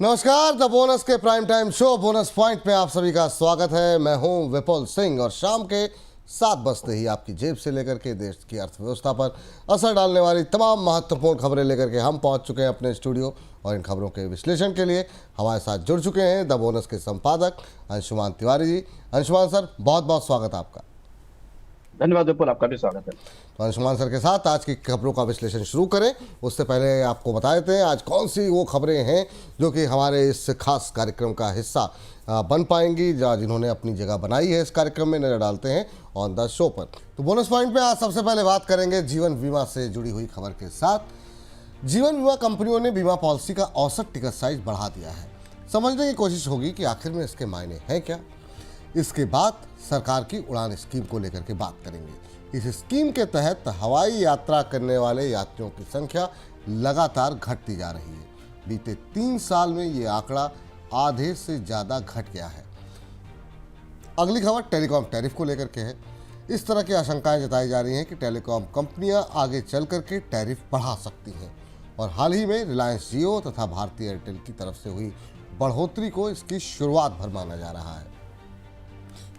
नमस्कार, the bonus के prime time show bonus point पे आप सभी का स्वागत है। मैं हूं विपुल सिंह और शाम के 7 बजते ही आपकी जेब से लेकर के देश की अर्थव्यवस्था पर असर डालने वाली तमाम महत्वपूर्ण खबरें लेकर के हम पहुंच चुके हैं अपने स्टूडियो। और इन खबरों के विश्लेषण के लिए हमारे साथ जुड़ चुके हैं द बोनस के संपादक अंशुमान तिवारी जी। अंशुमान सर, बहुत बहुत स्वागत आपका। धन्यवाद विपुल, आपका भी स्वागत है। तो अंशुमान सर के साथ आज की खबरों का विश्लेषण शुरू करें उससे पहले आपको बता देते हैं आज कौन सी वो खबरें हैं जो कि हमारे इस खास कार्यक्रम का हिस्सा बन पाएंगी, जिन्होंने अपनी जगह बनाई है इस कार्यक्रम में। नजर डालते हैं ऑन द शो पर। तो बोनस पॉइंट पे आज सबसे पहले बात करेंगे जीवन बीमा से जुड़ी हुई खबर के साथ। जीवन बीमा कंपनियों ने बीमा पॉलिसी का औसत टिकट साइज बढ़ा दिया है। समझने की कोशिश होगी कि आखिर में इसके मायने हैं क्या। इसके बाद सरकार की उड़ान स्कीम को लेकर के बात करेंगे। इस स्कीम के तहत हवाई यात्रा करने वाले यात्रियों की संख्या लगातार घटती जा रही है। बीते 3 साल में ये आंकड़ा आधे से ज़्यादा घट गया है। अगली खबर टेलीकॉम टैरिफ को लेकर के है। इस तरह की आशंकाएं जताई जा रही हैं कि टेलीकॉम कंपनियां आगे चल करके टैरिफ बढ़ा सकती हैं और हाल ही में रिलायंस जियो तथा भारती एयरटेल की तरफ से हुई बढ़ोतरी को इसकी शुरुआत भर माना जा रहा है।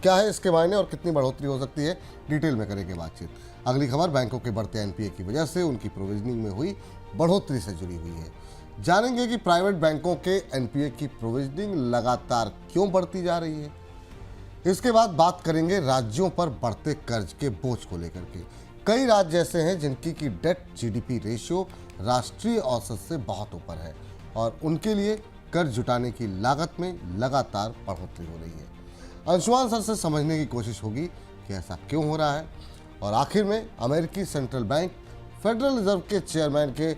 क्या है इसके मायने और कितनी बढ़ोतरी हो सकती है, डिटेल में करेंगे बातचीत। अगली खबर बैंकों के बढ़ते एनपीए की वजह से उनकी प्रोविजनिंग में हुई बढ़ोतरी से जुड़ी हुई है। जानेंगे कि प्राइवेट बैंकों के एनपीए की प्रोविजनिंग लगातार क्यों बढ़ती जा रही है। इसके बाद बात करेंगे राज्यों पर बढ़ते कर्ज के बोझ को लेकर के। कई राज्य ऐसे हैं जिनकी की डेट जीडीपी रेशियो राष्ट्रीय औसत से बहुत ऊपर है और उनके लिए कर्ज जुटाने की लागत में लगातार बढ़ोतरी हो रही है। अंशुमान सर से समझने की कोशिश होगी कि ऐसा क्यों हो रहा है और आखिर में अमेरिकी सेंट्रल बैंक फेडरल रिजर्व के चेयरमैन के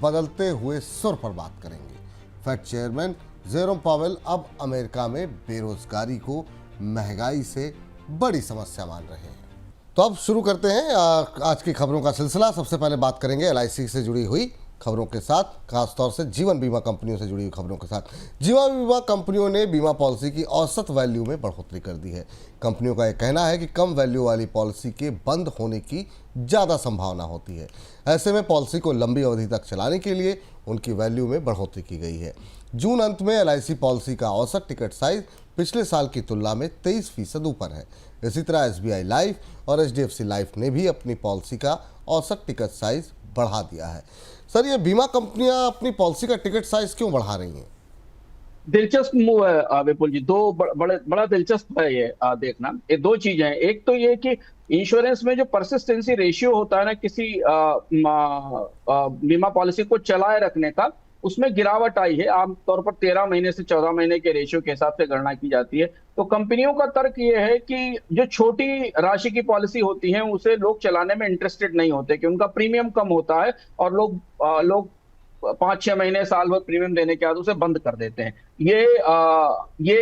बदलते हुए सुर पर बात करेंगे। फेड चेयरमैन जेरोम पावेल अब अमेरिका में बेरोजगारी को महंगाई से बड़ी समस्या मान रहे हैं। तो अब शुरू करते हैं आज की खबरों का सिलसिला। सबसे पहले बात करेंगे एलआईसी से जुड़ी हुई खबरों के साथ, खासतौर से जीवन बीमा कंपनियों से जुड़ी हुई खबरों के साथ। जीवन बीमा कंपनियों ने बीमा पॉलिसी की औसत वैल्यू में बढ़ोतरी कर दी है। कंपनियों का यह कहना है कि कम वैल्यू वाली पॉलिसी के बंद होने की ज़्यादा संभावना होती है। ऐसे में पॉलिसी को लंबी अवधि तक चलाने के लिए उनकी वैल्यू में बढ़ोतरी की गई है। जून अंत में एलआईसी पॉलिसी का औसत टिकट साइज पिछले साल की तुलना में 23% ऊपर है। इसी तरह एसबीआई लाइफ और एचडीएफसी लाइफ ने भी अपनी पॉलिसी का औसत टिकट साइज बढ़ा दिया है। सर, ये बीमा कंपनियां अपनी पॉलिसी का टिकट साइज क्यों बढ़ा रही हैं? दिलचस्प मूव है विपुल जी। बड़ा दिलचस्प है ये देखना। ये दो चीजें हैं। एक तो ये कि इंश्योरेंस में जो परसिस्टेंसी रेशियो होता है ना किसी बीमा पॉलिसी को चलाए रखने का, उसमें गिरावट आई है। आमतौर पर 13 महीने से 14 महीने के रेशियो के हिसाब से गणना की जाती है। तो कंपनियों का तर्क ये है कि जो छोटी राशि की पॉलिसी होती है उसे लोग चलाने में इंटरेस्टेड नहीं होते कि उनका प्रीमियम कम होता है और लोग 5-6 महीने साल भर प्रीमियम देने के बाद उसे बंद कर देते हैं। ये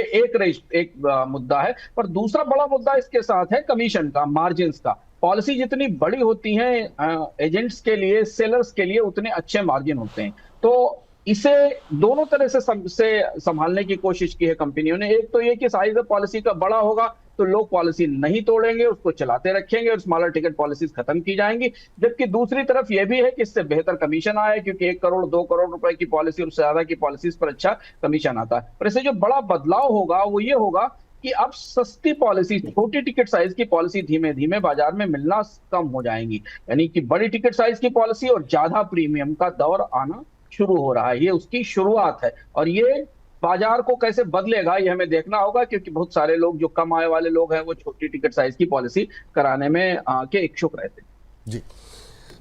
एक मुद्दा है। पर दूसरा बड़ा मुद्दा इसके साथ है कमीशन का, मार्जिन का। पॉलिसी जितनी बड़ी होती है एजेंट्स के लिए, सेलर्स के लिए उतने अच्छे मार्जिन होते हैं। तो इसे दोनों तरह से संभालने की कोशिश की है कंपनियों ने। एक तो ये कि साइज पॉलिसी का बड़ा होगा तो लोग पॉलिसी नहीं तोड़ेंगे, उसको चलाते रखेंगे और स्मॉलर टिकट पॉलिसीज खत्म की जाएंगी। जबकि दूसरी तरफ यह भी है कि इससे बेहतर कमीशन आए, क्योंकि 1 करोड़ 2 करोड़ रुपए की पॉलिसी और उससे ज्यादा की पॉलिसीज पर अच्छा कमीशन आता है। पर इससे जो बड़ा बदलाव होगा वो ये होगा कि अब सस्ती पॉलिसी, छोटी टिकट साइज की पॉलिसी धीमे धीमे बाजार में मिलना कम हो जाएंगी। यानी कि बड़ी टिकट साइज की पॉलिसी और ज्यादा प्रीमियम का दौर आना शुरू हो रहा है। ये उसकी शुरुआत है और ये बाजार को कैसे बदलेगा ये हमें देखना होगा, क्योंकि बहुत सारे लोग जो कम आय वाले लोग हैं वो छोटी टिकट साइज की पॉलिसी कराने में के इच्छुक रहते हैं। जी,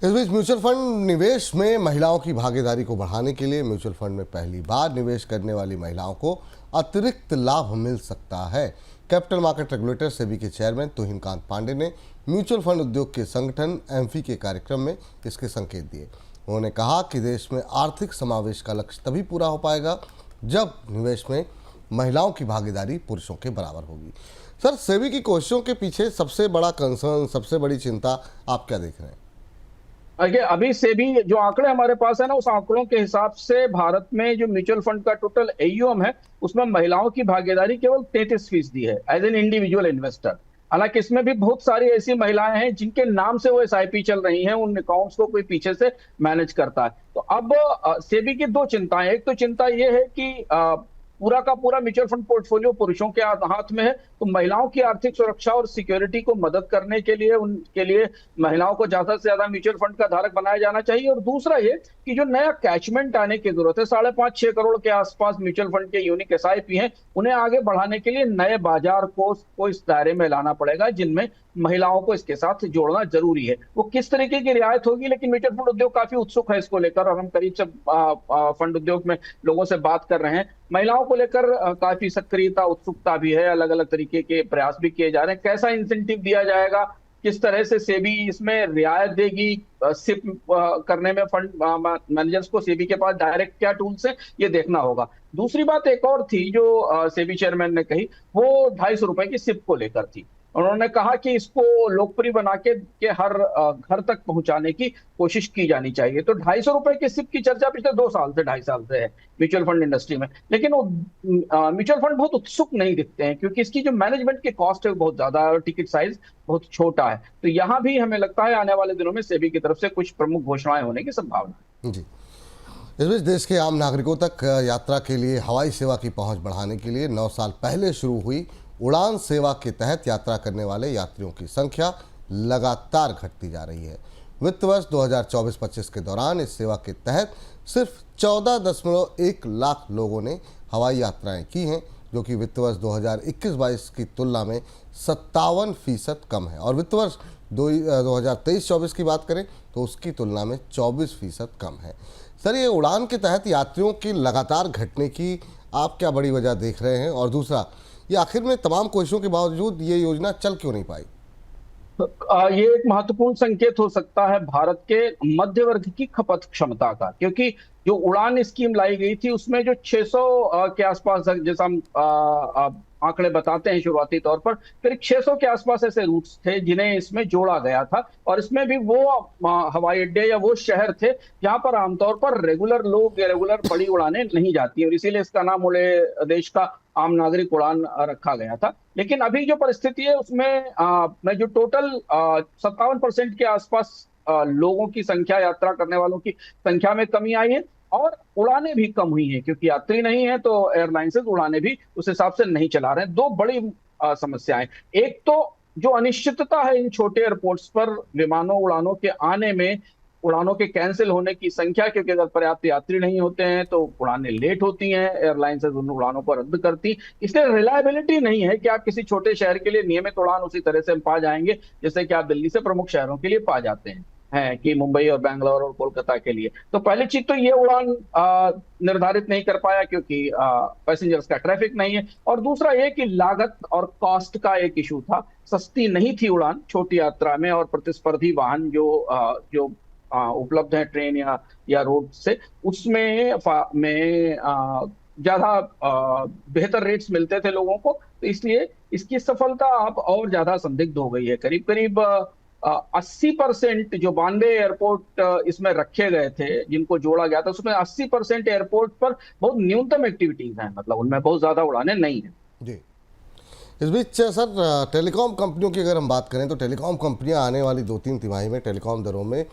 इस बीच म्यूचुअल फंड निवेश में महिलाओं की भागीदारी को बढ़ाने के लिए म्यूचुअल फंड में पहली बार निवेश करने वाली महिलाओं को अतिरिक्त लाभ मिल सकता है। कैपिटल मार्केट रेगुलेटर सेबी के चेयरमैन तुहिन कांत पांडे ने म्यूचुअल फंड उद्योग के संगठन एम्फी के कार्यक्रम में इसके संकेत दिए। उन्होंने कहा कि देश में आर्थिक समावेश का लक्ष्य तभी पूरा हो पाएगा जब निवेश में महिलाओं की भागीदारी पुरुषों के बराबर होगी। सर, सेबी की कोशिशों के पीछे सबसे बड़ा कंसर्न, सबसे बड़ी चिंता आप क्या देख रहे हैं? अभी सेबी जो आंकड़े हमारे पास है ना, उस आंकड़ों के हिसाब से भारत में जो म्यूचुअल फंड का टोटल एयूएम है उसमें महिलाओं की भागीदारी केवल 33% है एज एन इंडिविजुअल इन्वेस्टर। हालांकि इसमें भी बहुत सारी ऐसी महिलाएं हैं जिनके नाम से वो एसआईपी चल रही हैं, उन अकाउंट्स को कोई पीछे से मैनेज करता है। तो अब सेबी की दो चिंताएं, एक तो चिंता ये है कि पूरा का पूरा म्यूचुअल फंड पोर्टफोलियो पुरुषों के हाथ में है, तो महिलाओं की आर्थिक सुरक्षा और सिक्योरिटी को मदद करने के लिए उनके लिए महिलाओं को ज्यादा से ज्यादा म्यूचुअल फंड का धारक बनाया जाना चाहिए। और दूसरा ये कि जो नया कैचमेंट आने की जरूरत है, 5.5-6 करोड़ के आसपास म्यूचुअल फंड के यूनिक एसआईपी हैं, उन्हें आगे बढ़ाने के लिए नए बाजार को इस दायरे में लाना पड़ेगा जिनमें महिलाओं को इसके साथ जोड़ना जरूरी है। वो किस तरीके की रियायत होगी, लेकिन म्यूचुअल फंड उद्योग काफी उत्सुक है इसको लेकर, और हम करीब से फंड उद्योग में लोगों से बात कर रहे हैं। महिलाओं को लेकर काफी सक्रियता, उत्सुकता भी है, अलग अलग तरीके के प्रयास भी किए जा रहे हैं। कैसा इंसेंटिव दिया जाएगा, किस तरह से सेबी इसमें रियायत देगी, सिप करने में फंड मैनेजर्स को सेबी के पास डायरेक्ट क्या टूल्स है, ये देखना होगा। दूसरी बात एक और थी जो सेबी चेयरमैन ने कही, वो 250 रुपए की सिप को लेकर थी। उन्होंने कहा कि इसको लोकप्रिय बना के हर घर तक पहुंचाने की कोशिश की जानी चाहिए। तो 250 रुपए की सिप की चर्चा पिछले 2 साल से 2.5 साल से है म्यूचुअल फंड इंडस्ट्री में, लेकिन वो म्यूचुअल फंड बहुत उत्सुक नहीं दिखते हैं क्योंकि इसकी जो मैनेजमेंट की कॉस्ट है बहुत ज्यादा है और टिकट साइज बहुत छोटा है। तो यहाँ भी हमें लगता है आने वाले दिनों में सेबी की तरफ से कुछ प्रमुख घोषणाएं होने की संभावना है। जी, इस बीच देश के आम नागरिकों तक यात्रा के लिए हवाई सेवा की पहुंच बढ़ाने के लिए 9 साल पहले शुरू हुई उड़ान सेवा के तहत यात्रा करने वाले यात्रियों की संख्या लगातार घटती जा रही है। वित्त वर्ष 2024-25 के दौरान इस सेवा के तहत सिर्फ 14.1 लाख लोगों ने हवाई यात्राएं की हैं, जो कि वित्त वर्ष 2021-22 की तुलना में 57% कम है। और वित्त वर्ष 2023-24 की बात करें तो उसकी तुलना में 24% कम है। सर, ये उड़ान के तहत यात्रियों की लगातार घटने की आप क्या बड़ी वजह देख रहे हैं? और दूसरा, ये आखिर में तमाम कोशिशों के बावजूद ये योजना चल क्यों नहीं पाई? ये एक महत्वपूर्ण संकेत हो सकता है भारत के मध्य वर्ग की खपत क्षमता का, क्योंकि जो उड़ान स्कीम लाई गई थी उसमें जो 600 के आसपास, जैसा हम आंकड़े बताते हैं शुरुआती तौर पर, करीब 600 के आसपास ऐसे रूट्स थे जिन्हें इसमें जोड़ा गया था। और इसमें भी वो हवाई अड्डे या वो शहर थे जहां पर आमतौर पर रेगुलर लोग या रेगुलर बड़ी उड़ानें नहीं जाती, और इसीलिए इसका नाम उड़े देश का आम नागरिक उड़ान रखा गया था। लेकिन अभी जो परिस्थिति है उसमें जो टोटल 57% के आसपास लोगों की संख्या, यात्रा करने वालों की संख्या में कमी आई है, और उड़ानें भी कम हुई हैं क्योंकि यात्री नहीं है तो एयरलाइंसेज उड़ानें भी उस हिसाब से नहीं चला रहे हैं। दो बड़ी समस्याएं, एक तो जो अनिश्चितता है इन छोटे एयरपोर्ट्स पर विमानों उड़ानों के आने में, उड़ानों के कैंसिल होने की संख्या, क्योंकि अगर पर्याप्त यात्री नहीं होते हैं तो उड़ानें लेट होती हैं, एयरलाइंस उन उड़ानों को रद्द करती। इसलिए रिलायबिलिटी नहीं है कि आप किसी छोटे शहर के लिए नियमित उड़ान उसी तरह से पा जाएंगे जैसे कि आप दिल्ली से प्रमुख शहरों के लिए पा जाते हैं कि मुंबई और बैंगलोर और कोलकाता के लिए। तो पहली चीज तो ये उड़ान निर्धारित नहीं कर पाया क्योंकि पैसेंजर्स का ट्रैफिक नहीं है, और दूसरा ये कि लागत और कॉस्ट का एक इशू था। सस्ती नहीं थी उड़ान छोटी यात्रा में, और प्रतिस्पर्धी वाहन जो उपलब्ध है ट्रेन या रोड से, उसमें ज्यादा बेहतर रेट्स मिलते थे लोगों को। तो इसलिए इसकी सफलता अब और ज्यादा संदिग्ध हो गई है। करीब करीब 80% जो 92 एयरपोर्ट इसमें रखे गए थे जिनको जोड़ा गया था, उसमें 80% एयरपोर्ट पर बहुत न्यूनतम एक्टिविटीज हैं, मतलब उनमें बहुत ज्यादा उड़ानें नहीं है। जी, इस बीच सर, टेलीकॉम कंपनियों की अगर हम बात करें तो टेलीकॉम कंपनियां आने वाली 2-3 तिमाही में टेलीकॉम दरों में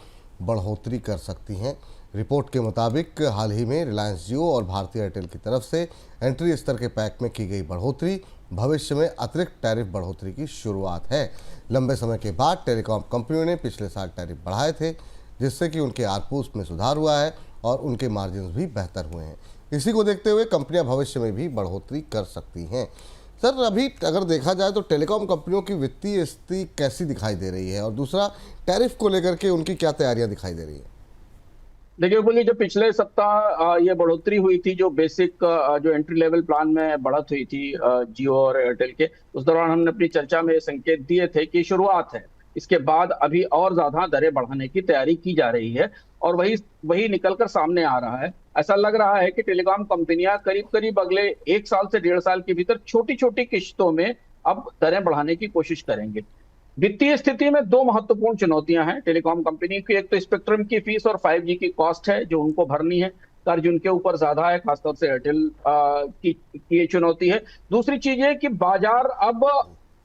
बढ़ोतरी कर सकती हैं। रिपोर्ट के मुताबिक हाल ही में रिलायंस जियो और भारती एयरटेल की तरफ से एंट्री स्तर के पैक में की गई बढ़ोतरी भविष्य में अतिरिक्त टैरिफ बढ़ोतरी की शुरुआत है। लंबे समय के बाद टेलीकॉम कंपनियों ने पिछले साल टैरिफ बढ़ाए थे, जिससे कि उनके आरपूस में सुधार हुआ है और उनके मार्जिन भी बेहतर हुए हैं। इसी को देखते हुए कंपनियां भविष्य में भी बढ़ोतरी कर सकती हैं। सर, अभी अगर देखा जाए तो टेलीकॉम कंपनियों की वित्तीय स्थिति कैसी दिखाई दे रही है, और दूसरा, टैरिफ को लेकर के उनकी क्या तैयारियां दिखाई दे रही है? देखिए बोलिए, जो पिछले सप्ताह ये बढ़ोतरी हुई थी, जो बेसिक जो एंट्री लेवल प्लान में बढ़त हुई थी जियो और एयरटेल के, उस दौरान हमने अपनी चर्चा में संकेत दिए थे कि शुरुआत है, इसके बाद अभी और ज्यादा दरें बढ़ाने की तैयारी की जा रही है, और वही निकलकर सामने आ रहा है। ऐसा लग रहा है कि टेलीकॉम कंपनियां करीब करीब अगले 1 साल से 1.5 साल के भीतर छोटी छोटी किश्तों में अब दरें बढ़ाने की कोशिश करेंगे। वित्तीय स्थिति में दो महत्वपूर्ण चुनौतियां हैं टेलीकॉम कंपनी की। एक तो स्पेक्ट्रम की फीस और 5G की कॉस्ट है जो उनको भरनी है, कर्ज उनके ऊपर ज्यादा है, खासतौर से एयरटेल की ये चुनौती है। दूसरी चीज है कि बाजार अब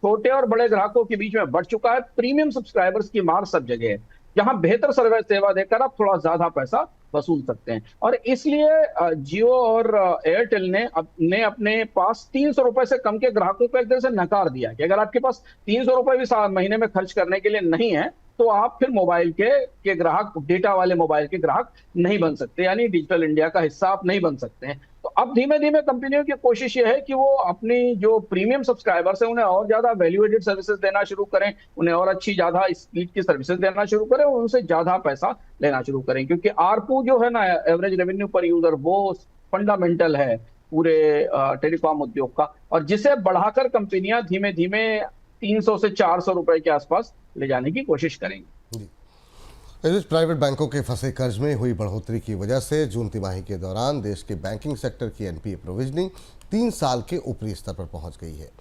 छोटे और बड़े ग्राहकों के बीच में बढ़ चुका है। प्रीमियम सब्सक्राइबर्स की मार सब जगह है, जहां बेहतर सर्विस सेवा देकर आप थोड़ा ज्यादा पैसा वसूल सकते हैं। और इसलिए जियो और एयरटेल ने अपने पास 300 रुपए से कम के ग्राहकों को एक तरह से नकार दिया कि अगर आपके पास 300 रुपए भी महीने में खर्च करने के लिए नहीं है, तो आप फिर मोबाइल के ग्राहक, डेटा वाले मोबाइल के ग्राहक नहीं बन सकते, यानी डिजिटल इंडिया का हिस्सा आप नहीं बन सकते हैं। तो अब धीमे धीमे कंपनियों की कोशिश ये है कि वो अपनी जो प्रीमियम सब्सक्राइबर्स हैं उन्हें और ज्यादा वैल्यू एडेड सर्विसेज देना शुरू करें, उन्हें और अच्छी ज्यादा स्पीड की सर्विसेज देना शुरू करें और उनसे ज्यादा पैसा लेना शुरू करें, क्योंकि आरपू जो है ना, एवरेज रेवेन्यू पर यूजर, वो फंडामेंटल है पूरे टेलीकॉम उद्योग का, और जिसे बढ़ाकर कंपनियां धीमे धीमे 300 से 400 रुपए के आसपास ले जाने की कोशिश करेंगी। जी। इस बीच प्राइवेट बैंकों के फंसे कर्ज में हुई बढ़ोतरी की वजह से जून तिमाही के दौरान देश के बैंकिंग सेक्टर की एनपीए प्रोविजनिंग 3 साल के ऊपरी स्तर पर पहुंच गई है।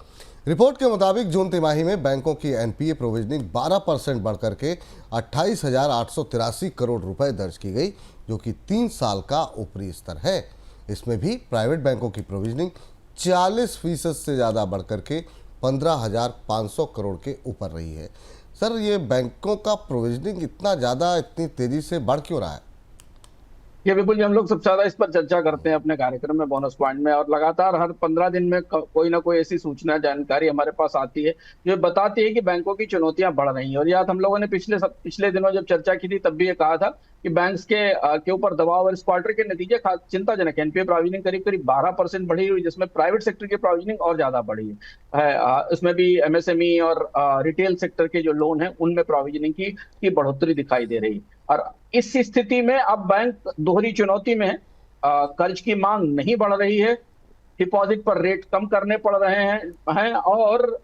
रिपोर्ट के मुताबिक जून तिमाही में बैंकों की एनपीए प्रोविजनिंग 12% बढ़कर के 28,883 करोड़ रुपए दर्ज की गई, जो कि 3 साल का ऊपरी स्तर है। इसमें भी प्राइवेट बैंकों की प्रोविजनिंग 40% से ज़्यादा बढ़कर के 15,500 करोड़ के ऊपर रही है। सर, ये बैंकों का प्रोविजनिंग इतना ज़्यादा, इतनी तेज़ी से बढ़ क्यों रहा है? ये बिल्कुल जी, हम लोग सबसे ज्यादा इस पर चर्चा करते हैं अपने कार्यक्रम में, बोनस पॉइंट में, और लगातार हर 15 दिन में कोई ना कोई ऐसी सूचना, जानकारी हमारे पास आती है जो बताती है कि बैंकों की चुनौतियां बढ़ रही हैं। और याद हम लोगों ने पिछले दिनों जब चर्चा की थी तब भी ये कहा था कि बैंक्स के ऊपर दबाव, और इस क्वार्टर के नतीजे चिंताजनक है। एनपीए प्रोविजनिंग करीब करीब 12% बढ़ी हुई, जिसमें प्राइवेट सेक्टर की प्रोविजनिंग और ज्यादा बढ़ी है। इसमें भी एमएसएमई और रिटेल सेक्टर के जो लोन है उनमें प्रोविजनिंग की बढ़ोतरी दिखाई दे रही है। और इस स्थिति में अब बैंक दोहरी चुनौती में है। कर्ज की मांग नहीं बढ़ रही है, डिपॉजिट पर रेट कम करने पड़ रहे हैं और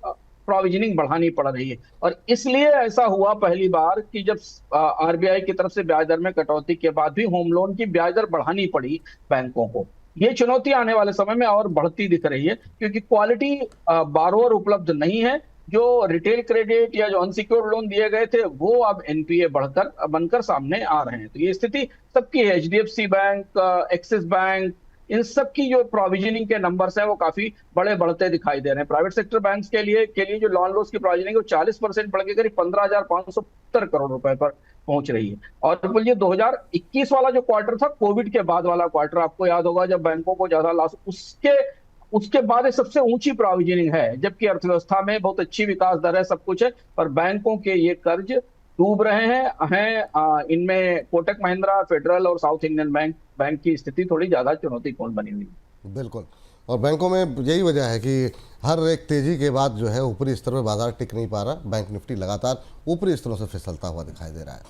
प्रोविजनिंग बढ़ानी पड़ रही है। और इसलिए ऐसा हुआ पहली बार कि जब आरबीआई की तरफ से ब्याज दर में कटौती के बाद भी होम लोन की ब्याज दर बढ़ानी पड़ी बैंकों को। ये चुनौती आने वाले समय में और बढ़ती दिख रही है, क्योंकि क्वालिटी बारोअर उपलब्ध नहीं है। जो रिटेल क्रेडिट या जो अनसिक्योर्ड लोन दिए गए थे वो अब एनपीए बनकर सामने आ रहे हैं। तो ये स्थिति सबकी है। एचडीएफसी बैंक, एक्सिस बैंक, इन सब की जो प्रोविजनिंग के नंबर्स हैं वो काफी बड़े बढ़ते दिखाई दे रहे हैं। प्राइवेट सेक्टर बैंक्स के लिए जो लॉन लॉस की प्रोविजनिंग है वो 40% बढ़ के करीब 15,570 करोड़ रुपए पर पहुंच रही है। और ये 2021 वाला जो क्वार्टर था, कोविड के बाद वाला क्वार्टर, आपको याद होगा, जब बैंकों को ज्यादा लॉस, उसके बाद ये सबसे ऊंची प्रोविजनिंग है। जबकि अर्थव्यवस्था में बहुत अच्छी विकास दर है, सब कुछ है, पर बैंकों के ये कर्ज डूब रहे हैं। इनमें कोटक महिंद्रा, फेडरल और साउथ इंडियन बैंक की स्थिति थोड़ी ज्यादा चुनौतीपूर्ण बनी हुई है। बिल्कुल। और बैंकों में यही वजह है कि हर एक तेजी के बाद जो है ऊपरी स्तर पर बाजार टिक नहीं पा रहा। बैंक निफ्टी लगातार ऊपरी स्तरों से फिसलता हुआ दिखाई दे रहा है।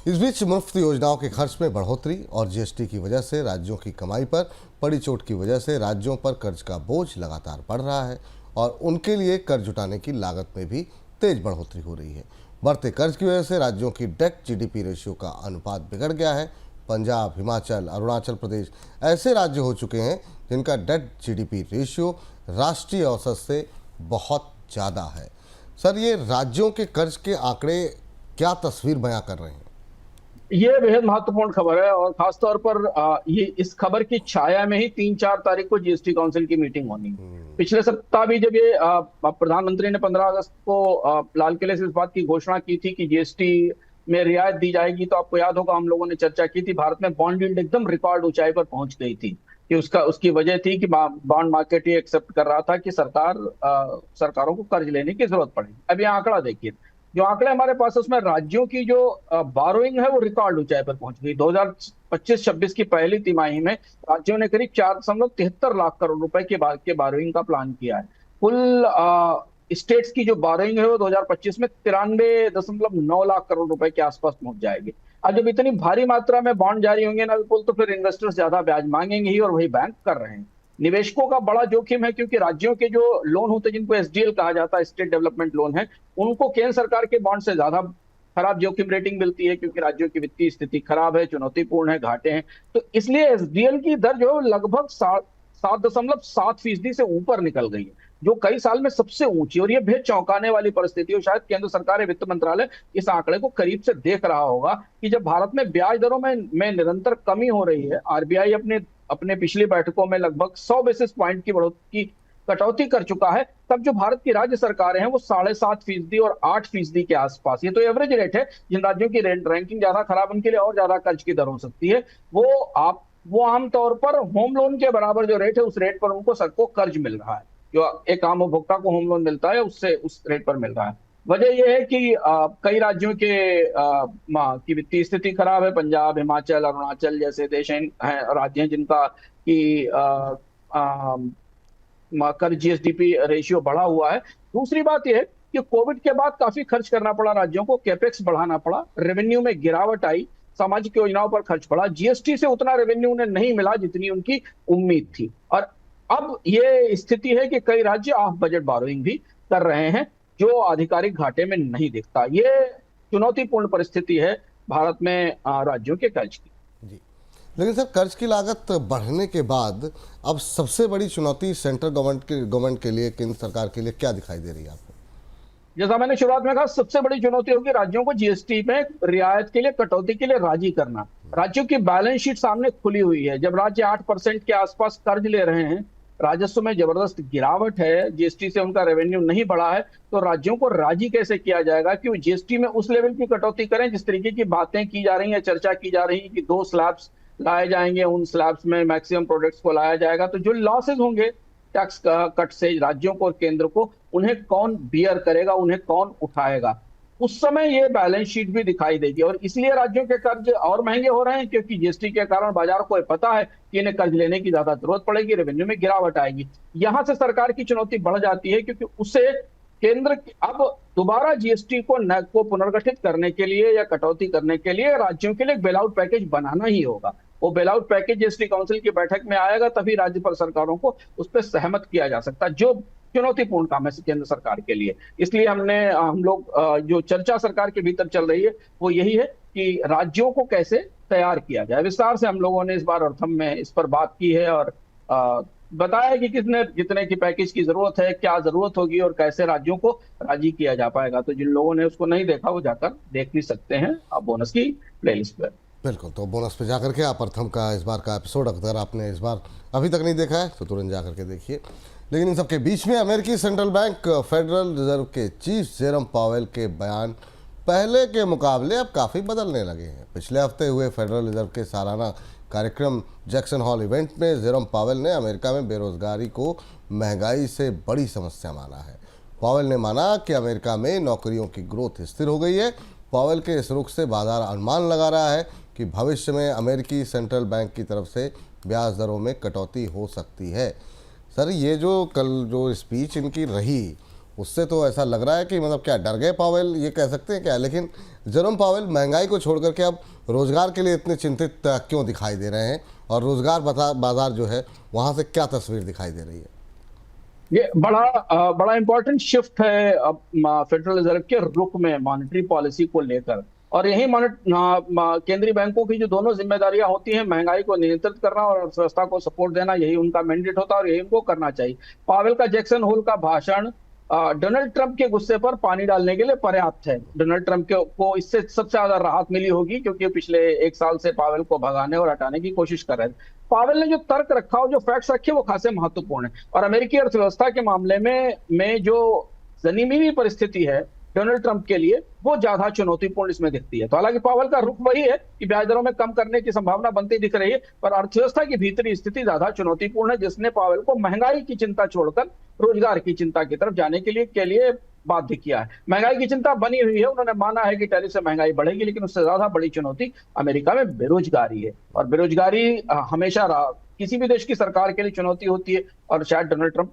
इस बीच मुफ्त योजनाओं के खर्च में बढ़ोतरी और जीएसटी की वजह से राज्यों की कमाई पर पड़ी चोट की वजह से राज्यों पर कर्ज का बोझ लगातार बढ़ रहा है और उनके लिए कर्ज उठाने की लागत में भी तेज बढ़ोतरी हो रही है। बढ़ते कर्ज की वजह से राज्यों की डेट जीडीपी रेशियो का अनुपात बिगड़ गया है। पंजाब, हिमाचल, अरुणाचल प्रदेश ऐसे राज्य हो चुके हैं जिनका डेट जीडीपी रेशियो राष्ट्रीय औसत से बहुत ज़्यादा है। सर, ये राज्यों के कर्ज के आंकड़े क्या तस्वीर बयां कर रहे हैं? ये बेहद महत्वपूर्ण खबर है, और खासतौर पर ये इस खबर की छाया में ही 3-4 तारीख को जीएसटी काउंसिल की मीटिंग होनी है। पिछले सप्ताह भी जब ये प्रधानमंत्री ने 15 अगस्त को लाल किले से इस बात की घोषणा की थी कि जीएसटी में रियायत दी जाएगी, तो आपको याद होगा हम लोगों ने चर्चा की थी। भारत में बॉन्ड यील्ड एकदम रिकॉर्ड ऊंचाई पर पहुंच गई थी कि उसकी वजह थी कि बॉन्ड मार्केट ये एक्सेप्ट कर रहा था कि सरकारों को कर्ज लेने की जरूरत पड़ेगी। अब ये आंकड़ा देखिए, जो आंकड़े हमारे पास है उसमें राज्यों की जो बारोइंग है वो रिकॉर्ड ऊंचाई पर पहुंच गई। 2025-26 की पहली तिमाही में राज्यों ने करीब 4.73 लाख करोड़ रुपए के बारोइंग का प्लान किया है। कुल स्टेट्स की जो बारोइंग है वो 2025 में 93.9 लाख करोड़ रुपए के आसपास पहुंच जाएगी। अब जब इतनी भारी मात्रा में बॉन्ड जारी होंगे ना विपुल, तो फिर इन्वेस्टर्स ज्यादा ब्याज मांगेंगे ही, और वही बैंक कर रहे हैं। निवेशकों का बड़ा जोखिम है, क्योंकि राज्यों के जो लोन होते हैं जिनको एसडीएल कहा जाता है, स्टेट डेवलपमेंट लोन है, उनको केंद्र सरकार के बॉन्ड से ज्यादा खराब जोखिम रेटिंग मिलती है, क्योंकि राज्यों की वित्तीय स्थिति खराब है, चुनौतीपूर्ण है, घाटे हैं। तो इसलिए एसडीएल की दर जो है लगभग 7.7% से ऊपर निकल गई है, जो कई साल में सबसे ऊंची। और ये बेहद चौंकाने वाली परिस्थिति है। शायद केंद्र सरकार या वित्त मंत्रालय इस आंकड़े को करीब से देख रहा होगा कि जब भारत में ब्याज दरों में निरंतर कमी हो रही है, आरबीआई अपने पिछली बैठकों में लगभग 100 बेसिस पॉइंट की कटौती कर चुका है, तब जो भारत की राज्य सरकारें हैं वो 7.5% और 8% के आसपास, ये तो एवरेज रेट है। जिन राज्यों की रैंकिंग ज्यादा खराब, उनके लिए और ज्यादा कर्ज की दर हो सकती है। वो आप वो आमतौर पर होम लोन के बराबर जो रेट है, उस रेट पर उनको सबको कर्ज मिल रहा है। जो एक आम उपभोक्ता को होम लोन मिलता है, उससे उस रेट पर मिल रहा है। वजह यह है कि कई राज्यों के की वित्तीय स्थिति खराब है। पंजाब, हिमाचल, अरुणाचल जैसे देश हैं, राज्य हैं जिनका की कर जीएसडीपी रेशियो बढ़ा हुआ है। दूसरी बात यह है कि कोविड के बाद काफी खर्च करना पड़ा राज्यों को, कैपेक्स बढ़ाना पड़ा, रेवेन्यू में गिरावट आई, सामाजिक योजनाओं पर खर्च बढ़ा। जीएसटी से उतना रेवेन्यू उन्हें नहीं मिला जितनी उनकी उम्मीद थी। और अब ये स्थिति है कि कई राज्य ऑफ बजट बोरोइंग भी कर रहे हैं, जो आधिकारिक घाटे में नहीं दिखता। ये चुनौतीपूर्ण परिस्थिति है भारत में राज्यों के कर्ज की। जी, लेकिन सर कर्ज की लागत बढ़ने के बाद अब सबसे बड़ी चुनौती सेंट्रल गवर्नमेंट के लिए, केंद्र सरकार के लिए क्या दिखाई दे रही है आपको? जैसा मैंने शुरुआत में कहा, सबसे बड़ी चुनौती होगी राज्यों को जीएसटी में रियायत के लिए, कटौती के लिए राजी करना। राज्यों की बैलेंस शीट सामने खुली हुई है। जब राज्य 8% के आसपास कर्ज ले रहे हैं, राजस्व में जबरदस्त गिरावट है, जीएसटी से उनका रेवेन्यू नहीं बढ़ा है, तो राज्यों को राजी कैसे किया जाएगा कि वो जीएसटी में उस लेवल की कटौती करें जिस तरीके की बातें की जा रही हैं, चर्चा की जा रही है कि 2 स्लैब्स लाए जाएंगे, उन स्लैब्स में मैक्सिमम प्रोडक्ट्स को लाया जाएगा। तो जो लॉसेज होंगे टैक्स कट से राज्यों को और केंद्र को, उन्हें कौन बियर करेगा, उन्हें कौन उठाएगा? उस समय ये बैलेंस शीट भी दिखाई देगी। और इसलिए राज्यों के कर्ज और महंगे हो रहे हैं, क्योंकि जीएसटी के कारण बाजार को पता है कि इन्हें कर्ज लेने की ज्यादा जरूरत पड़ेगी, रेवेन्यू में गिरावट आएगी। यहां से सरकार की चुनौती बढ़ जाती है, क्योंकि उसे केंद्र अब दोबारा जीएसटी को पुनर्गठित करने के लिए या कटौती करने के लिए राज्यों के लिए बेल आउट पैकेज बनाना ही होगा। वो bail out package GST council की बैठक में आएगा, तभी राज्य पर सरकारों को उस पर सहमत किया जा सकता है, जो चुनौतीपूर्ण काम है केंद्र सरकार के लिए। इसलिए हम लोग जो चर्चा सरकार के भीतर चल रही है वो यही है कि राज्यों को कैसे तैयार किया जाए। विस्तार से हम लोगों ने इस बार अर्थम में इस पर बात की है और बताया कि कितने की पैकेज की जरूरत है, क्या जरूरत होगी और कैसे राज्यों को राजी किया जा पाएगा। तो जिन लोगों ने उसको नहीं देखा वो जाकर देख भी सकते हैं आप बोनस की प्लेलिस्ट पर। बिल्कुल, तो बोनस पे जाकर के आप अर्थम का इस बार का एपिसोड अगर आपने इस बार अभी तक नहीं देखा है तो तुरंत जाकर के देखिए। लेकिन इन सबके बीच में अमेरिकी सेंट्रल बैंक फेडरल रिजर्व के चीफ जेरम पावेल के बयान पहले के मुकाबले अब काफ़ी बदलने लगे हैं। पिछले हफ्ते हुए फेडरल रिजर्व के सालाना कार्यक्रम जैक्सन हॉल इवेंट में जेरम पावेल ने अमेरिका में बेरोजगारी को महंगाई से बड़ी समस्या माना है। पावेल ने माना कि अमेरिका में नौकरियों की ग्रोथ स्थिर हो गई है। पावेल के इस रुख से बाजार अनुमान लगा रहा है कि भविष्य में अमेरिकी सेंट्रल बैंक की तरफ से ब्याज दरों में कटौती हो सकती है। सर, ये जो कल जो स्पीच इनकी रही उससे तो ऐसा लग रहा है कि मतलब क्या डर गए पावेल, ये कह सकते हैं क्या? लेकिन जेरोम पावेल महंगाई को छोड़ करके अब रोजगार के लिए इतने चिंतित क्यों दिखाई दे रहे हैं और रोजगार बाजार जो है वहाँ से क्या तस्वीर दिखाई दे रही है? ये बड़ा इंपॉर्टेंट शिफ्ट है अब फेडरल रिजर्व के रुख में मॉनेटरी पॉलिसी को लेकर। और यही केंद्रीय बैंकों की जो दोनों जिम्मेदारियां होती हैं, महंगाई को नियंत्रित करना और अर्थव्यवस्था को सपोर्ट देना, यही उनका मैंडेट होता है और यही उनको करना चाहिए। पावेल का जैक्सन होल का भाषण डोनाल्ड ट्रंप के गुस्से पर पानी डालने के लिए पर्याप्त है। डोनाल्ड ट्रंप को इससे सबसे ज्यादा राहत मिली होगी, क्योंकि पिछले 1 साल से पावेल को भगाने और हटाने की कोशिश कर रहे थे। पावेल ने जो तर्क रखा और जो फैक्ट्स रखे वो खासे महत्वपूर्ण है। और अमेरिकी अर्थव्यवस्था के मामले में जो जमीनी परिस्थिति है डोनाल्ड ट्रंप के लिए, वो ज्यादा चुनौतीपूर्ण इसमें दिखती है। तो हालांकि पावेल का रुख वही है कि ब्याज दरों में कम करने की संभावना बनती दिख रही है, पर अर्थव्यवस्था की भीतरी स्थिति ज्यादा चुनौतीपूर्ण है, जिसने पावेल को महंगाई की चिंता छोड़कर रोजगार की चिंता की तरफ जाने के लिए बाध्य किया है। महंगाई की चिंता बनी हुई है, उन्होंने माना है कि टैरिफ से महंगाई बढ़ेगी, लेकिन उससे ज्यादा बड़ी चुनौती अमेरिका में बेरोजगारी है। और बेरोजगारी हमेशा किसी भी देश की सरकार के लिए चुनौती होती है, और शायद डोनाल्ड ट्रंप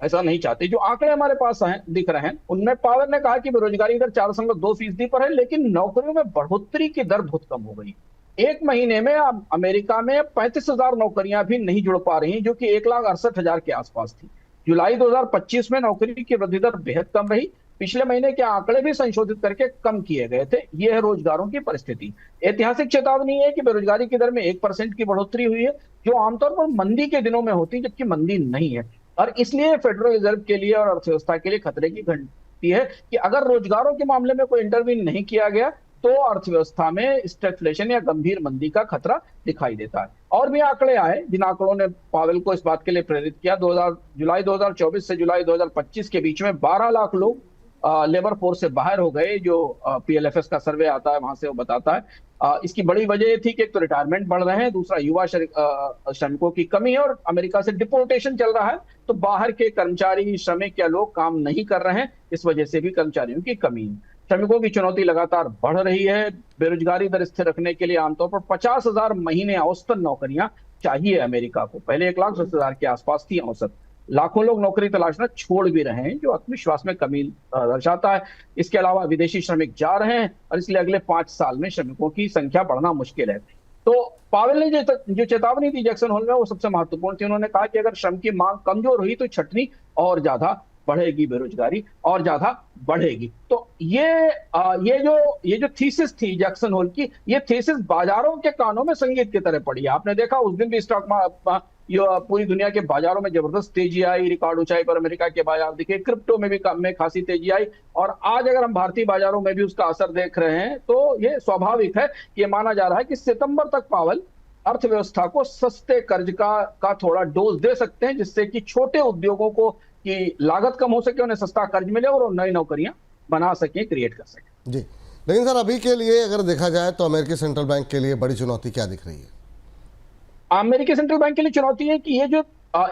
ऐसा नहीं चाहते। जो आंकड़े हमारे पास दिख रहे हैं उनमें पावेल ने कहा कि बेरोजगारी दर 4.2% पर है, लेकिन नौकरियों में बढ़ोतरी की दर बहुत कम हो गई। 1 महीने में अमेरिका में 35,000 नौकरियां भी नहीं जुड़ पा रही, जो कि 1,68,000 के आसपास थी। जुलाई 2025 में नौकरी की वृद्धि दर बेहद कम रही। पिछले महीने के आंकड़े भी संशोधित करके कम किए गए थे। यह है रोजगारों की परिस्थिति। ऐतिहासिक चेतावनी है कि बेरोजगारी की दर में 1% की बढ़ोतरी हुई है, जो आमतौर पर मंदी के दिनों में होती है, जबकि मंदी नहीं है। और इसलिए फेडरल रिजर्व के लिए और अर्थव्यवस्था के लिए खतरे की घंटी है कि अगर रोजगारों के मामले में कोई इंटरवीन नहीं किया गया तो अर्थव्यवस्था में स्टैगफ्लेशन या गंभीर मंदी का खतरा दिखाई देता है। और भी आंकड़े आए जिन आंकड़ों ने पावेल को इस बात के लिए प्रेरित किया। जुलाई 2024 से जुलाई 2025 के बीच में 12 लाख लोग लेबर फोर्स से बाहर हो गए, जो पीएलएफएस का सर्वे आता है वहां से वो बताता है। इसकी बड़ी वजह ये थी कि एक तो रिटायरमेंट बढ़ रहे हैं, दूसरा युवा श्रमिकों की कमी है, और अमेरिका से डिपोर्टेशन चल रहा है, तो बाहर के कर्मचारी, श्रमिक या लोग काम नहीं कर रहे हैं, इस वजह से भी कर्मचारियों की कमी है। श्रमिकों की चुनौती लगातार बढ़ रही है। बेरोजगारी दर स्थिर रखने के लिए आमतौर पर 50,000 महीने औसतन नौकरियां चाहिए अमेरिका को। पहले 1,10,000 के आसपास थी औसत। लाखों लोग नौकरी तलाशना छोड़ भी रहे हैं, जो आत्मविश्वास में कमी दर्शाता है। इसके अलावा विदेशी श्रमिक जा रहे हैं, और इसलिए अगले 5 साल में श्रमिकों की संख्या बढ़ना मुश्किल है। तो पावेल ने जो चेतावनी दी जैक्सन होल में, वो सबसे महत्वपूर्ण थी। उन्होंने कहा कि अगर श्रम की मांग कमजोर हुई तो छटनी और ज्यादा बढ़ेगी, बेरोजगारी और ज्यादा बढ़ेगी। तो ये जो थीसिस थी जैक्सन होल की, ये थीसिस बाजारों के कानों में संगीत की तरह पड़ी। आपने देखा उस दिन भी पूरी दुनिया के बाजारों में जबरदस्त तेजी आई, रिकॉर्ड ऊंचाई पर अमेरिका के बाजार दिखे, क्रिप्टो में भी में खासी तेजी आई, और आज अगर हम भारतीय बाजारों में भी उसका असर देख रहे हैं, तो ये स्वाभाविक है। ये माना जा रहा है कि सितंबर तक पावेल अर्थव्यवस्था को सस्ते कर्ज का थोड़ा डोज दे सकते हैं, जिससे कि छोटे उद्योगों को की लागत कम हो सके, उन्हें सस्ता कर्ज मिले और नई नौकरियां बना सके, क्रिएट कर सके। जी, लेकिन सर अभी के लिए अगर देखा जाए तो अमेरिकी सेंट्रल बैंक के लिए बड़ी चुनौती क्या दिख रही है? अमेरिकी सेंट्रल बैंक के लिए चुनौती है कि ये जो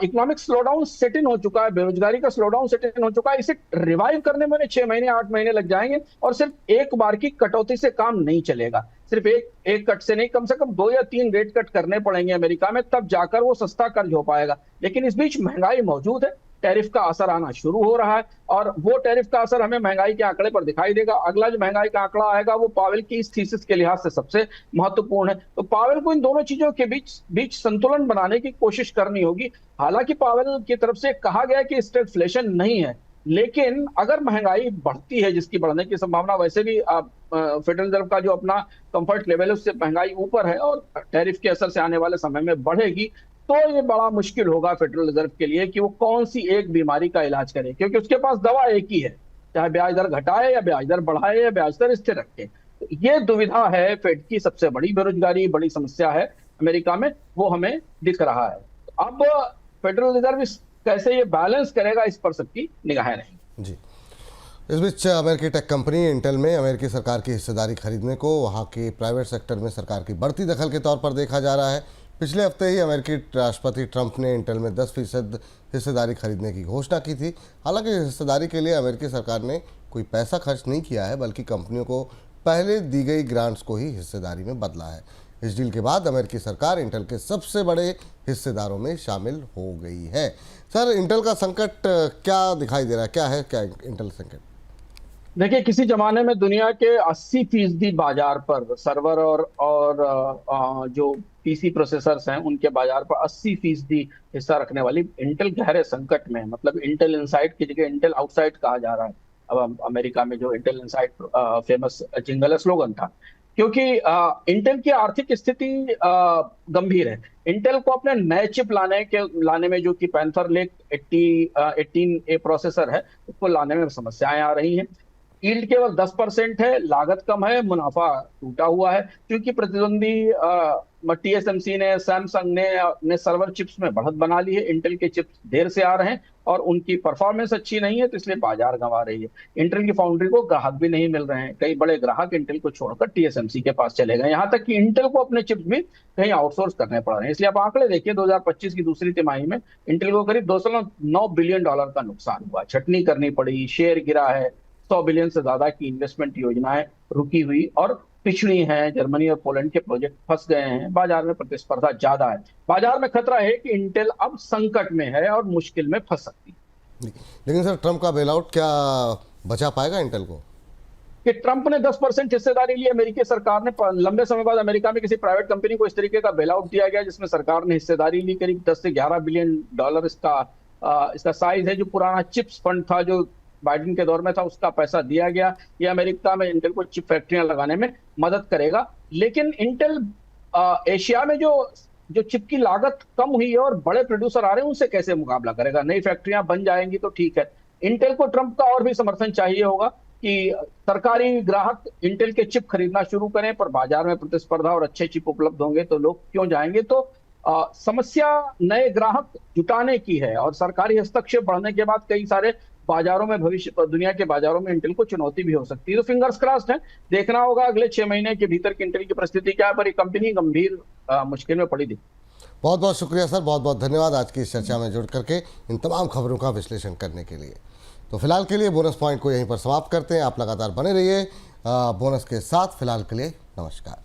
इकोनॉमिक स्लोडाउन सेट इन हो चुका है, बेरोजगारी का स्लोडाउन सेट इन हो चुका है, इसे रिवाइव करने में 6 महीने 8 महीने लग जाएंगे, और सिर्फ एक बार की कटौती से काम नहीं चलेगा। सिर्फ एक कट से नहीं, कम से कम 2 या 3 रेट कट करने पड़ेंगे अमेरिका में, तब जाकर वो सस्ता कर्ज हो पाएगा। लेकिन इस बीच महंगाई मौजूद है, टैरिफ का असर आना शुरू हो रहा है, और वो टैरिफ का असर हमें महंगाई के आंकड़े पर दिखाई देगा। अगला जो महंगाई का आंकड़ा आएगा वो पावेल की इस थीसिस के लिहाज से सबसे महत्वपूर्ण है। तो पावेल को इन दोनों चीजों के बीच संतुलन बनाने की कोशिश करनी होगी। हालांकि पावेल की तरफ से कहा गया कि स्टैगफ्लेशन नहीं है, लेकिन अगर महंगाई बढ़ती है, जिसकी बढ़ने की संभावना वैसे भी फेडरल रिजर्व का जो अपना कंफर्ट लेवल है उससे महंगाई ऊपर है, और टैरिफ के असर से आने वाले समय में बढ़ेगी, तो ये बड़ा मुश्किल होगा फेडरल रिजर्व के लिए कि वो कौन सी एक बीमारी का इलाज करे, क्योंकि उसके पास दवा एक ही है, चाहे ब्याज दर घटाए या ब्याज दर बढ़ाए या ब्याज दर स्थिर रखे। तो ये दुविधा है फेड की, सबसे बड़ी बेरोजगारी बड़ी समस्या है अमेरिका में, वो हमें दिख रहा है। अब फेडरल रिजर्व कैसे ये बैलेंस करेगा, इस पर सबकी निगाहें रहेंगी। जी, इस बीच अमेरिकी टेक कंपनी इंटेल में अमेरिकी सरकार की हिस्सेदारी खरीदने को वहां के प्राइवेट सेक्टर में सरकार की बढ़ती दखल के तौर पर देखा जा रहा है। पिछले हफ्ते ही अमेरिकी राष्ट्रपति ट्रंप ने इंटेल में 10% हिस्सेदारी खरीदने की घोषणा की थी। हालांकि हिस्सेदारी के लिए अमेरिकी सरकार ने कोई पैसा खर्च नहीं किया है, बल्कि कंपनियों को पहले दी गई ग्रांट्स को ही हिस्सेदारी में बदला है। इस डील के बाद अमेरिकी सरकार इंटेल के सबसे बड़े हिस्सेदारों में शामिल हो गई है। सर, इंटेल का संकट क्या दिखाई दे रहा है, क्या है इंटेल संकट? देखिए, किसी जमाने में दुनिया के 80% बाजार पर सर्वर और जो पीसी प्रोसेसर्स हैं उनके बाजार पर 80% हिस्सा रखने वाली इंटेल गहरे संकट में है। मतलब इंटेल इनसाइड की जगह इंटेल आउटसाइड कहा जा रहा है अब अमेरिका में। जो Intel inside famous jingle slogan था, क्योंकि इंटेल की आर्थिक स्थिति गंभीर है। इंटेल को अपने नए चिप लाने में, जो कि पैंथर लेक 18A प्रोसेसर है, उसको लाने में समस्याएं आ रही हैं। यील्ड केवल 10% है, लागत कम है, मुनाफा टूटा हुआ है, क्योंकि प्रतिद्वंदी टीएसएमसी ने, सैमसंग ने सर्वर चिप्स में बढ़त बना ली है। इंटेल के चिप्स देर से आ रहे हैं और उनकी परफॉर्मेंस अच्छी नहीं है, तो इसलिए बाजार गंवा रही है। इंटेल की फाउंड्री को ग्राहक भी नहीं मिल रहे हैं, कई बड़े ग्राहक इंटेल को छोड़कर टीएसएमसी के पास चले गए। यहाँ तक कि इंटेल को अपने चिप्स भी कहीं आउटसोर्स करने पड़ रहे हैं। इसलिए आप आंकड़े देखिए, 2025 की दूसरी तिमाही में इंटेल को करीब $209 बिलियन का नुकसान हुआ, छटनी करनी पड़ी, शेयर गिरा है, 100 बिलियन से ज्यादा की इन्वेस्टमेंट योजनाएं रुकी हुई और पिछड़ी हैं। जर्मनी और पोलैंड के प्रोजेक्ट फंस गए हैं, बाजार में प्रतिस्पर्धा ज्यादा है। बाजार में खतरा है कि इंटेल अब संकट में है और मुश्किल में फंस सकती है। लेकिन सर, ट्रंप का बेलआउट क्या बचा पाएगा इंटेल को? कि ट्रंप ने 10% हिस्सेदारी ली, अमेरिकी सरकार ने लंबे समय बाद अमेरिका में किसी प्राइवेट कंपनी को इस तरीके का बेलआउट दिया गया जिसमें सरकार ने हिस्सेदारी ली। करीब 10 से 11 बिलियन डॉलर इसका साइज है। जो पुराना चिप्स फंड था, जो बाइडेन के दौर में था, उसका पैसा दिया गया। ये अमेरिका में इंटेल को चिप फैक्ट्रियां लगाने में मदद करेगा। लेकिन इंटेल एशिया में जो चिप की लागत कम हुई है और बड़े प्रोड्यूसर आ रहे हैं, उनसे कैसे मुकाबला करेगा? नई फैक्ट्रियां बन जाएंगी तो ठीक है। इंटेल को ट्रंप का और भी समर्थन चाहिए होगा कि सरकारी ग्राहक इंटेल के चिप खरीदना शुरू करें, पर बाजार में प्रतिस्पर्धा और अच्छे चिप उपलब्ध होंगे तो लोग क्यों जाएंगे। तो समस्या नए ग्राहक जुटाने की है, और सरकारी हस्तक्षेप बढ़ने के बाद कई सारे बाजारों में, भविष्य दुनिया के बाजारों में इंटेल को चुनौती भी हो सकती है। तो फिंगर्स क्रॉस्ड है, देखना होगा अगले 6 महीने के भीतर की इंटेल की परिस्थिति क्या है, पर ये कंपनी गंभीर मुश्किल में पड़ी थी। बहुत बहुत शुक्रिया सर, बहुत बहुत धन्यवाद आज की इस चर्चा में जुड़ करके इन तमाम खबरों का विश्लेषण करने के लिए। तो फिलहाल के लिए बोनस पॉइंट को यहीं पर समाप्त करते हैं। आप लगातार बने रहिए बोनस के साथ। फिलहाल के लिए नमस्कार।